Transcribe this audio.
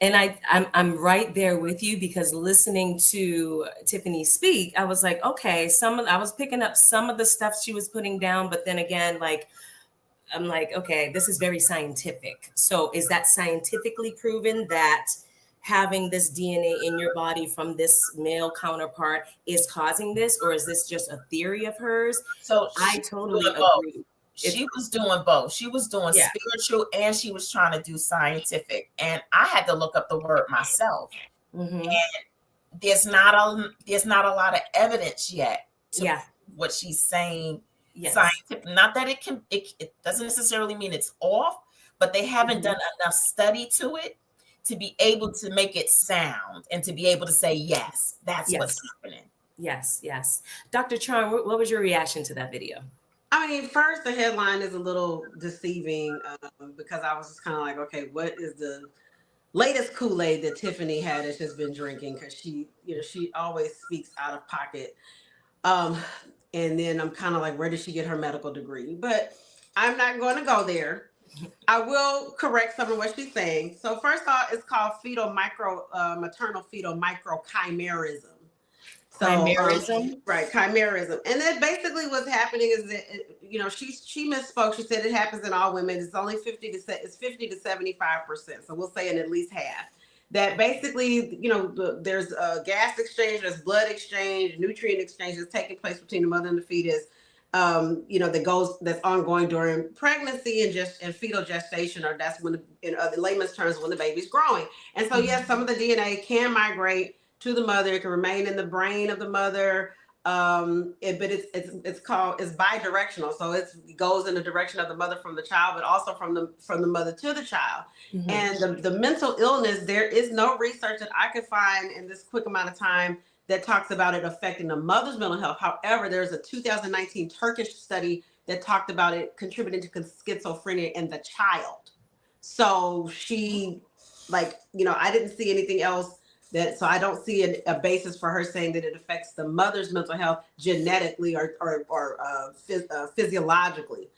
And I'm right there with you, because listening to Tiffany speak, I was like, okay, I was picking up some of the stuff she was putting down, but then again, like, I'm like, okay, this is very scientific. So is that scientifically proven that having this DNA in your body from this male counterpart is causing this, or is this just a theory of hers? So I she was totally doing both. agree. It's She was doing both. She was doing yeah. spiritual and she was trying to do scientific. And I had to look up the word myself. Hmm. There's not a lot of evidence yet to Yeah. prove what she's saying Yes. scientific. Not that it doesn't necessarily mean it's off, but they haven't done Hmm. enough study to it to be able to make it sound and to be able to say yes, that's what's Yes. happening. Yes. Yes. Dr. Charm, what was your reaction to that video? I mean, first the headline is a little deceiving because I was just kind of like, okay, what is the latest Kool-Aid that Tiffany Haddish has been drinking? Because she always speaks out of pocket. Um, and then I'm kind of like, where did she get her medical degree? But I'm not going to go there. I will correct some of what she's saying. So first off, it's called maternal fetal microchimerism. So, Chimerism. right, chimerism, and then basically what's happening is that she misspoke. She said it happens in all women. It's only 50 to 75%. So we'll say in at least half. That basically, there's a gas exchange, there's blood exchange, nutrient exchange that's taking place between the mother and the fetus. That's ongoing during pregnancy and just and fetal gestation, or that's when, in other layman's terms, when the baby's growing. And so, yes, some of the DNA can migrate to the mother. It can remain in the brain of the mother. But it's bidirectional, so it goes in the direction of the mother from the child, but also from the mother to the child. Hmm. And the mental illness, there is no research that I could find in this quick amount of time that talks about it affecting the mother's mental health. However, there's a 2019 Turkish study that talked about it contributing to schizophrenia in the child. So I didn't see anything else so I don't see a basis for her saying that it affects the mother's mental health genetically or physiologically.